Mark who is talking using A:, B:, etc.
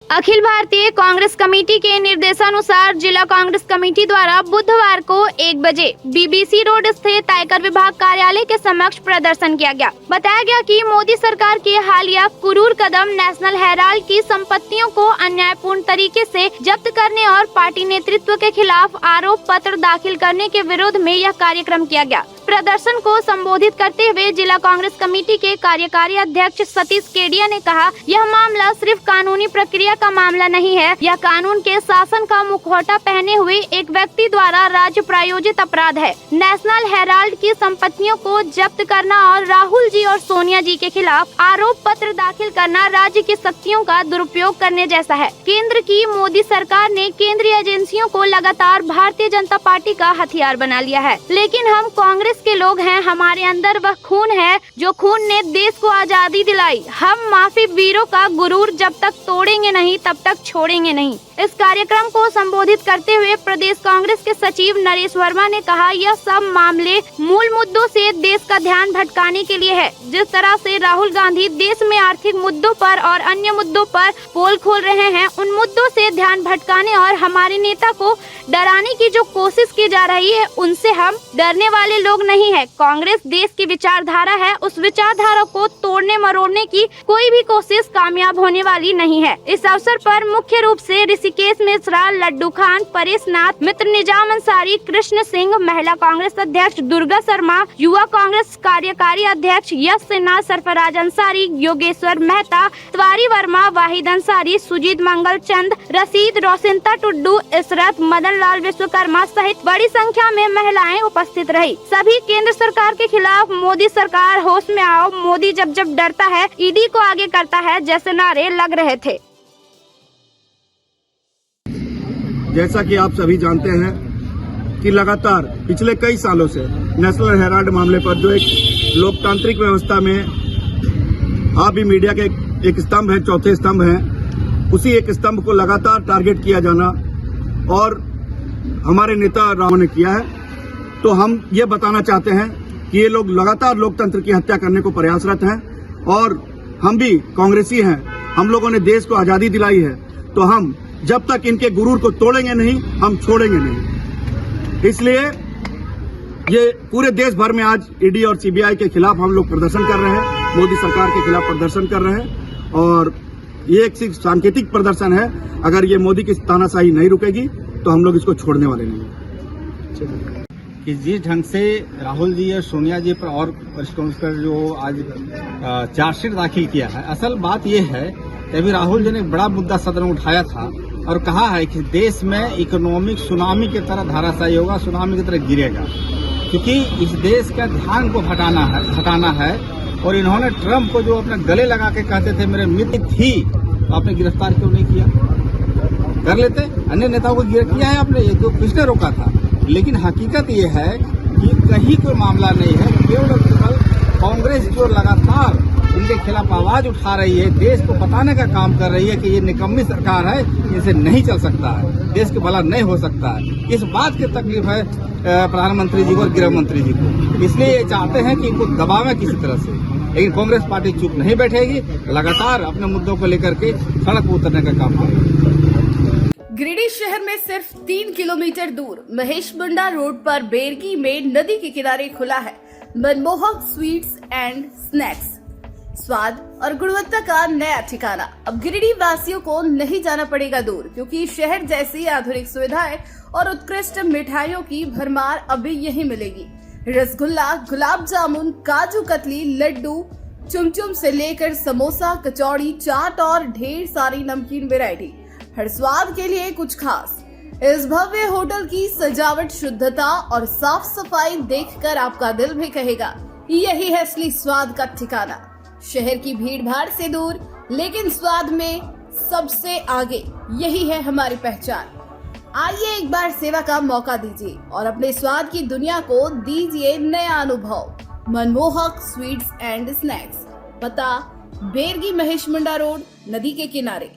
A: Akhil Bharatiya Congress committee के निर्देशानुसार जिला कांग्रेस कमेटी द्वारा बुधवार को 1 बजे बीबीसी रोड स्थित आयकर विभाग कार्यालय के समक्ष प्रदर्शन किया गया। बताया गया कि मोदी सरकार के हालिया क्रूर कदम नेशनल हेराल्ड की संपत्तियों को अन्यायपूर्ण तरीके से जब्त करने और पार्टी नेतृत्व के खिलाफ आरोप पत्र दाखिल करने के विरोध में यह कार्यक्रम किया गया। प्रदर्शन को संबोधित करते हुए जिला कांग्रेस कमेटी के कार्यकारी अध्यक्ष सतीश केडिया ने कहा, यह मामला सिर्फ कानूनी प्रक्रिया का मामला नहीं है, यह कानून के शासन का मुखौटा पहने हुए एक व्यक्ति द्वारा राज्य प्रायोजित अपराध है। नेशनल हेराल्ड की संपत्तियों को जब्त करना और राहुल जी और सोनिया जी के खिलाफ आरोप पत्र दाखिल करना राज्य की शक्तियों का दुरुपयोग करने जैसा है। केंद्र की मोदी सरकार ने केंद्रीय एजेंसियों को लगातार भारतीय जनता पार्टी का हथियार बना लिया है, लेकिन हम कांग्रेस के लोग हैं, हमारे अंदर वह खून है जो खून ने देश को आजादी दिलाई। हम माफी वीरों का गुरूर जब तक तोड़ेंगे नहीं तब तक छोड़ेंगे नहीं। इस कार्यक्रम को संबोधित करते हुए प्रदेश कांग्रेस के सचिव नरेश वर्मा ने कहा, यह सब मामले मूल मुद्दों से देश का ध्यान भटकाने के लिए है। जिस तरह से राहुल गांधी देश में आर्थिक मुद्दों पर और अन्य मुद्दों पर पोल खोल रहे हैं, उन मुद्दों से ध्यान भटकाने और हमारे नेता को डराने की जो कोशिश की जा रही है, उनसे हम डरने वाले लोग नहीं है। कांग्रेस देश की विचारधारा है, उस विचारधारा को तोड़ने मरोड़ने की कोई भी कोशिश कामयाब होने वाली नहीं है। इस अवसर पर मुख्य रूप से ऋषिकेश मिश्रा, लड्डू खान, परेश नाथ, मित्र निजाम अंसारी, कृष्ण सिंह, महिला कांग्रेस अध्यक्ष दुर्गा शर्मा, युवा कांग्रेस कार्यकारी अध्यक्ष यश सिन्हा, सरफराज अंसारी, योगेश्वर मेहता, तिवारी वर्मा, वाहिद अंसारी, सुजीत मंगल चंद, रशीद, रोशिनता टुड्डू, इशरत, मदन लाल विश्वकर्मा सहित बड़ी संख्या में महिलाएं उपस्थित रही। सभी केंद्र सरकार के खिलाफ मोदी सरकार होश में आओ, मोदी जब जब डरता है ईडी को आगे करता है जैसे नारे लग रहे थे।
B: जैसा कि आप सभी जानते हैं कि लगातार पिछले कई सालों से नेशनल हेराल्ड मामले पर जो एक लोकतांत्रिक व्यवस्था में आप भी मीडिया के एक स्तंभ है, चौथे स्तंभ है, उसी एक स्तंभ को लगातार टारगेट किया जाना और हमारे नेता राहुल ने किया है। तो हम ये बताना चाहते हैं कि ये लोग लगातार लोकतंत्र की हत्या करने को प्रयासरत हैं और हम भी कांग्रेसी हैं, हम लोगों ने देश को आजादी दिलाई है, तो हम जब तक इनके गुरूर को तोड़ेंगे नहीं, हम छोड़ेंगे नहीं। इसलिए ये पूरे देश भर में आज ईडी और सीबीआई के खिलाफ हम लोग प्रदर्शन कर रहे हैं, मोदी सरकार के खिलाफ प्रदर्शन कर रहे हैं और ये एक सिर्फ सांकेतिक प्रदर्शन है। अगर ये मोदी की तानाशाही नहीं रुकेगी तो हम लोग इसको छोड़ने वाले नहीं हैं।
C: कि जिस ढंग से राहुल जी और सोनिया जी पर और वरिष्ठों पर जो आज चार्जशीट दाखिल किया है, असल बात यह है कि अभी राहुल जी ने एक बड़ा मुद्दा सदन में उठाया था और कहा है कि देश में इकोनॉमिक सुनामी की तरह धराशायी होगा, सुनामी की तरह गिरेगा, क्योंकि इस देश का ध्यान को हटाना है। और इन्होंने ट्रंप को जो अपने गले लगा के कहते थे मेरे मित्र थी, तो आपने गिरफ्तार क्यों नहीं किया? कर लेते, अन्य नेताओं को किया है आपने, ये तो किसने रोका था। लेकिन हकीकत ये है कि कहीं कोई मामला नहीं है, केवल और केवल कांग्रेस जो लगातार इनके खिलाफ आवाज उठा रही है, देश को बताने का काम कर रही है कि ये निकम्मी सरकार है, इनसे नहीं चल सकता है, देश के भला नहीं हो सकता है। इस बात की तकलीफ है प्रधानमंत्री जी को और गृह मंत्री जी को, इसलिए ये चाहते हैं कि इनको दबावें किसी तरह से। लेकिन कांग्रेस पार्टी चुप नहीं बैठेगी, लगातार अपने मुद्दों को लेकर के सड़क पर उतरने का काम करेगी।
D: गिरिडीह शहर में सिर्फ 3 किलोमीटर दूर महेश मुंडा रोड पर बेरगी में नदी के किनारे खुला है मनमोहक स्वीट्स एंड स्नैक्स। स्वाद और गुणवत्ता का नया ठिकाना। अब गिरिडीह वासियों को नहीं जाना पड़ेगा दूर, क्योंकि शहर जैसी आधुनिक सुविधाएं और उत्कृष्ट मिठाइयों की भरमार अभी यहीं मिलेगी। रसगुल्ला, गुलाब जामुन, काजू कतली, लड्डू, चुमचुम से लेकर समोसा, कचौड़ी, चाट और ढेर सारी नमकीन वैरायटी। हर स्वाद के लिए कुछ खास। इस भव्य होटल की सजावट, शुद्धता और साफ सफाई देखकर आपका दिल भी कहेगा यही है असली स्वाद का ठिकाना। शहर की भीड़ भाड़ से दूर, लेकिन स्वाद में सबसे आगे, यही है हमारी पहचान। आइए एक बार सेवा का मौका दीजिए और अपने स्वाद की दुनिया को दीजिए नया अनुभव। मनमोहक स्वीट्स एंड स्नैक्स, पता बेरगी महेश मुंडा रोड, नदी के किनारे।